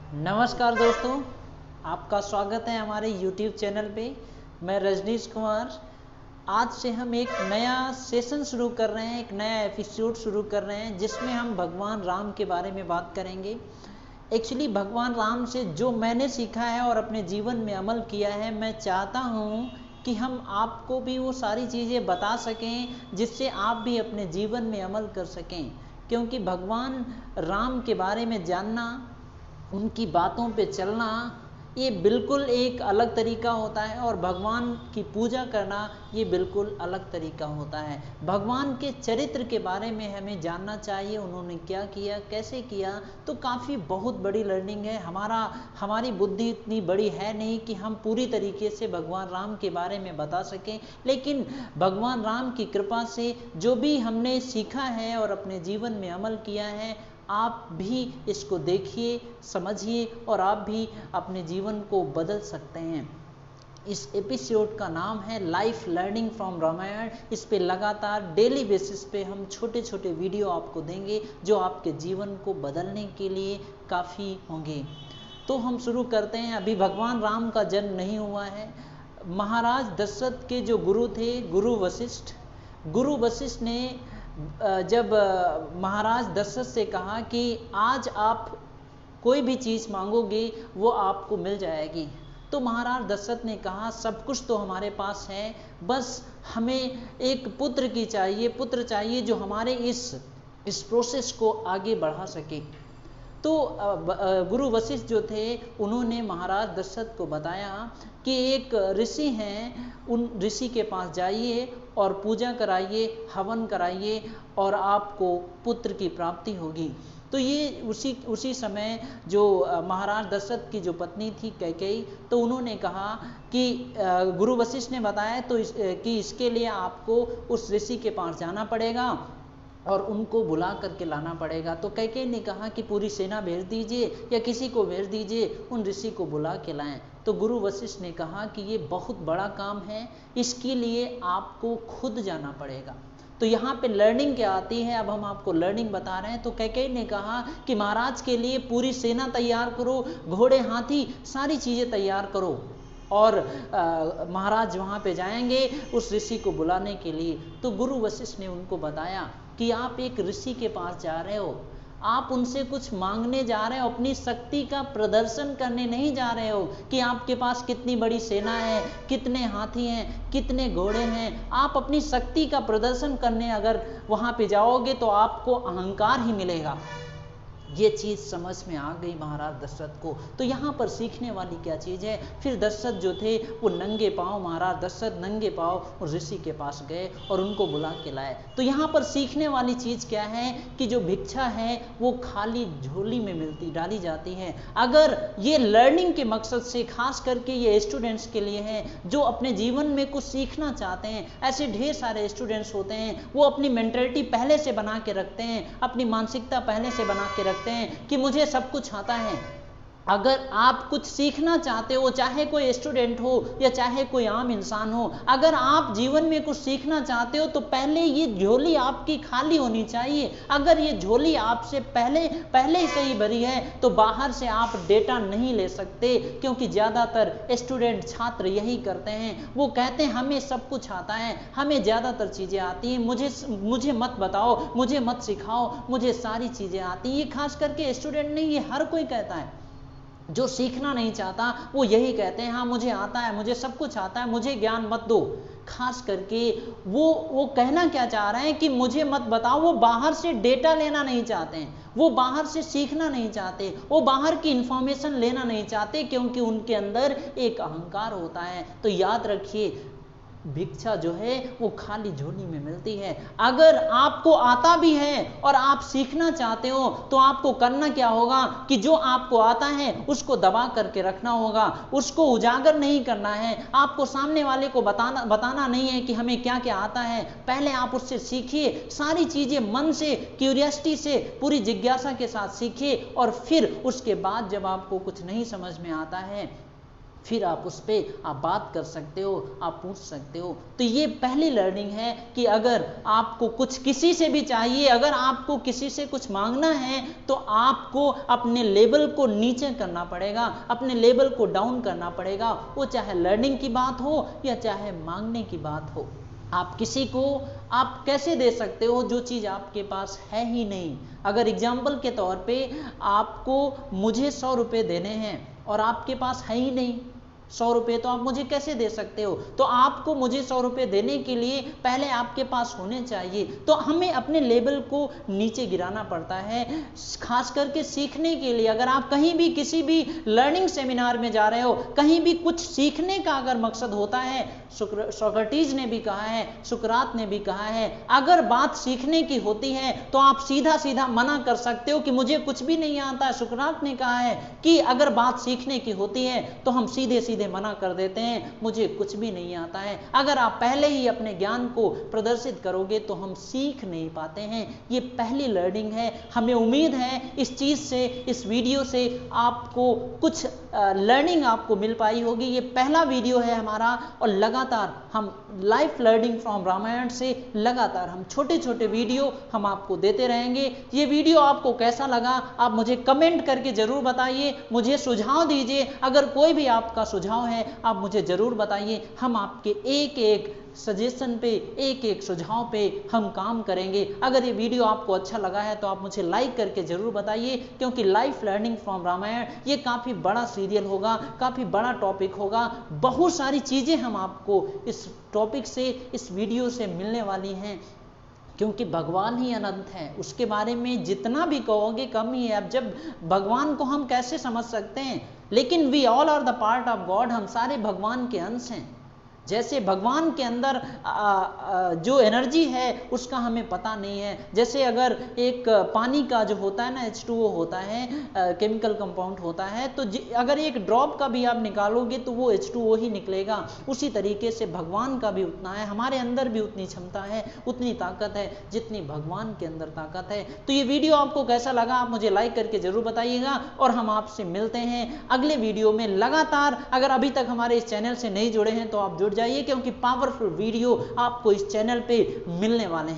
नमस्कार दोस्तों, आपका स्वागत है हमारे YouTube चैनल पे। मैं रजनीश कुमार। आज से हम एक नया सेशन शुरू कर रहे हैं, एक नया एपिसोड शुरू कर रहे हैं जिसमें हम भगवान राम के बारे में बात करेंगे। एक्चुअली भगवान राम से जो मैंने सीखा है और अपने जीवन में अमल किया है, मैं चाहता हूँ कि हम आपको भी वो सारी चीज़ें बता सकें जिससे आप भी अपने जीवन में अमल कर सकें। क्योंकि भगवान राम के बारे में जानना, उनकी बातों पे चलना, ये बिल्कुल एक अलग तरीका होता है और भगवान की पूजा करना ये बिल्कुल अलग तरीका होता है। भगवान के चरित्र के बारे में हमें जानना चाहिए, उन्होंने क्या किया, कैसे किया। तो काफ़ी बहुत बड़ी लर्निंग है। हमारी बुद्धि इतनी बड़ी है नहीं कि हम पूरी तरीके से भगवान राम के बारे में बता सकें, लेकिन भगवान राम की कृपा से जो भी हमने सीखा है और अपने जीवन में अमल किया है, आप भी इसको देखिए, समझिए और आप भी अपने जीवन को बदल सकते हैं। इस एपिसोड का नाम है लाइफ लर्निंग फ्रॉम रामायण। इस पे लगातार डेली बेसिस पे हम छोटे छोटे वीडियो आपको देंगे जो आपके जीवन को बदलने के लिए काफ़ी होंगे। तो हम शुरू करते हैं। अभी भगवान राम का जन्म नहीं हुआ है। महाराज दशरथ के जो गुरु थे, गुरु वशिष्ठ ने जब महाराज दशरथ से कहा कि आज आप कोई भी चीज़ मांगोगे वो आपको मिल जाएगी, तो महाराज दशरथ ने कहा सब कुछ तो हमारे पास है, बस हमें एक पुत्र चाहिए जो हमारे इस प्रोसेस को आगे बढ़ा सके। तो गुरु वशिष्ठ जो थे, उन्होंने महाराज दशरथ को बताया कि एक ऋषि हैं, उन ऋषि के पास जाइए और पूजा कराइए, हवन कराइए और आपको पुत्र की प्राप्ति होगी। तो ये उसी समय जो महाराज दशरथ की जो पत्नी थी कैकेयी, तो उन्होंने कहा कि गुरु वशिष्ठ ने बताया कि इसके लिए आपको उस ऋषि के पास जाना पड़ेगा और उनको बुला करके लाना पड़ेगा। तो कैकेयी ने कहा कि पूरी सेना भेज दीजिए या किसी को भेज दीजिए, उन ऋषि को बुला के लाएं। तो गुरु वशिष्ठ ने कहा कि ये बहुत बड़ा काम है, इसके लिए आपको खुद जाना पड़ेगा। तो यहाँ पे लर्निंग क्या आती है, अब हम आपको लर्निंग बता रहे हैं। तो कैकेयी ने कहा कि महाराज के लिए पूरी सेना तैयार करो, घोड़े हाथी सारी चीज़ें तैयार करो और महाराज वहाँ पे जाएंगे उस ऋषि को बुलाने के लिए। तो गुरु वशिष्ठ ने उनको बताया कि आप एक ऋषि के पास जा रहे हो, आप उनसे कुछ मांगने जा रहे हो, अपनी शक्ति का प्रदर्शन करने नहीं जा रहे हो कि आपके पास कितनी बड़ी सेना है, कितने हाथी हैं, कितने घोड़े हैं। आप अपनी शक्ति का प्रदर्शन करने अगर वहाँ पे जाओगे तो आपको अहंकार ही मिलेगा। ये चीज़ समझ में आ गई महाराज दशरथ को। तो यहाँ पर सीखने वाली क्या चीज़ है। फिर दशरथ जो थे वो नंगे पाँव, महाराज दशरथ नंगे पाँव उस ऋषि के पास गए और उनको बुला के लाए। तो यहाँ पर सीखने वाली चीज़ क्या है कि जो भिक्षा है वो खाली झोली में डाली जाती है। अगर ये लर्निंग के मकसद से, खास करके ये स्टूडेंट्स के लिए है जो अपने जीवन में कुछ सीखना चाहते हैं। ऐसे ढेर सारे स्टूडेंट्स होते हैं, वो अपनी मेंटलिटी पहले से बना के रखते हैं, अपनी मानसिकता पहले से बना के रखते हैं कि मुझे सब कुछ आता है। अगर आप कुछ सीखना चाहते हो, चाहे कोई स्टूडेंट हो या चाहे कोई आम इंसान हो, अगर आप जीवन में कुछ सीखना चाहते हो तो पहले ये झोली आपकी खाली होनी चाहिए। अगर ये झोली आपसे पहले से ही भरी है तो बाहर से आप डेटा नहीं ले सकते। क्योंकि ज़्यादातर स्टूडेंट छात्र यही करते हैं, वो कहते हैं हमें सब कुछ आता है, हमें ज़्यादातर चीज़ें आती हैं, मुझे मत बताओ, मुझे मत सिखाओ, मुझे सारी चीज़ें आती हैं। ये खास करके स्टूडेंट नहीं, ये हर कोई कहता है। जो सीखना नहीं चाहता वो यही कहते हैं, हाँ मुझे आता है, मुझे सब कुछ आता है, मुझे ज्ञान मत दो। खास करके वो कहना क्या चाह रहे हैं कि मुझे मत बताओ। वो बाहर से डेटा लेना नहीं चाहते हैं, वो बाहर से सीखना नहीं चाहते, वो बाहर की इंफॉर्मेशन लेना नहीं चाहते, क्योंकि उनके अंदर एक अहंकार होता है। तो याद रखिए, भिक्षा जो है वो खाली झोली में मिलती है। अगर आपको आता भी है और आप सीखना चाहते हो तो आपको करना क्या होगा कि जो आपको आता है उसको दबा करके रखना होगा, उसको उजागर नहीं करना है। आपको सामने वाले को बताना नहीं है कि हमें क्या क्या आता है। पहले आप उससे सीखिए, सारी चीजें मन से, क्यूरियोसिटी से, पूरी जिज्ञासा के साथ सीखिए और फिर उसके बाद जब आपको कुछ नहीं समझ में आता है फिर आप उस पर आप बात कर सकते हो, आप पूछ सकते हो। तो ये पहली लर्निंग है कि अगर आपको कुछ किसी से भी चाहिए, अगर आपको किसी से कुछ मांगना है तो आपको अपने लेवल को नीचे करना पड़ेगा, अपने लेवल को डाउन करना पड़ेगा। वो चाहे लर्निंग की बात हो या चाहे मांगने की बात हो। आप किसी को आप कैसे दे सकते हो जो चीज़ आपके पास है ही नहीं। अगर एग्जाम्पल के तौर पे आपको मुझे 100 रुपये देने हैं और आपके पास है ही नहीं 100 रुपये, तो आप मुझे कैसे दे सकते हो? तो आपको मुझे 100 रुपये देने के लिए पहले आपके पास होने चाहिए। तो हमें अपने लेवल को नीचे गिराना पड़ता है, खास करके सीखने के लिए। अगर आप कहीं भी किसी भी लर्निंग सेमिनार में जा रहे हो, कहीं भी कुछ सीखने का अगर मकसद होता है, सोक्रेटिस ने भी कहा है, सुकरात ने भी कहा है, अगर बात सीखने की होती है तो आप सीधा सीधा मना कर सकते हो कि मुझे कुछ भी नहीं आता है। सुकरात ने कहा है कि अगर बात सीखने की होती है तो हम सीधे सीधे मना कर देते हैं, मुझे कुछ भी नहीं आता है। अगर आप पहले ही अपने ज्ञान को प्रदर्शित करोगे तो हम सीख नहीं पाते हैं। ये पहली लर्निंग है। हमें उम्मीद है इस चीज से, इस वीडियो से आपको कुछ लर्निंग आपको मिल पाई होगी। ये पहला वीडियो है हमारा और लगातार हम लाइफ लर्निंग फ्रॉम रामायण से लगातार हम छोटे छोटे वीडियो हम आपको देते रहेंगे। ये वीडियो आपको कैसा लगा आप मुझे कमेंट करके जरूर बताइए, मुझे सुझाव दीजिए। अगर कोई भी आपका सुझाव है आप मुझे जरूर बताइए। हम आपके एक एक सजेशन पे, एक एक सुझाव पे हम काम करेंगे। अगर ये वीडियो आपको अच्छा लगा है तो आप मुझे लाइक करके जरूर बताइए, क्योंकि लाइफ लर्निंग फ्रॉम रामायण ये काफ़ी बड़ा सीरियल होगा, काफ़ी बड़ा टॉपिक होगा। बहुत सारी चीज़ें हम आपको इस टॉपिक से, इस वीडियो से मिलने वाली हैं, क्योंकि भगवान ही अनंत है। उसके बारे में जितना भी कहोगे कम ही है। अब जब भगवान को हम कैसे समझ सकते हैं, लेकिन we all are the part of God, हम सारे भगवान के अंश हैं। जैसे भगवान के अंदर जो एनर्जी है उसका हमें पता नहीं है। जैसे अगर एक पानी का जो होता है ना H2O होता है, केमिकल कंपाउंड होता है, तो अगर एक ड्रॉप का भी आप निकालोगे तो वो H2O ही निकलेगा। उसी तरीके से भगवान का भी उतना है, हमारे अंदर भी उतनी क्षमता है, उतनी ताकत है जितनी भगवान के अंदर ताकत है। तो ये वीडियो आपको कैसा लगा आप मुझे लाइक करके जरूर बताइएगा और हम आपसे मिलते हैं अगले वीडियो में लगातार। अगर अभी तक हमारे इस चैनल से नहीं जुड़े हैं तो आप जुड़ जाइए, क्योंकि पावरफुल वीडियो आपको इस चैनल पे मिलने वाले हैं।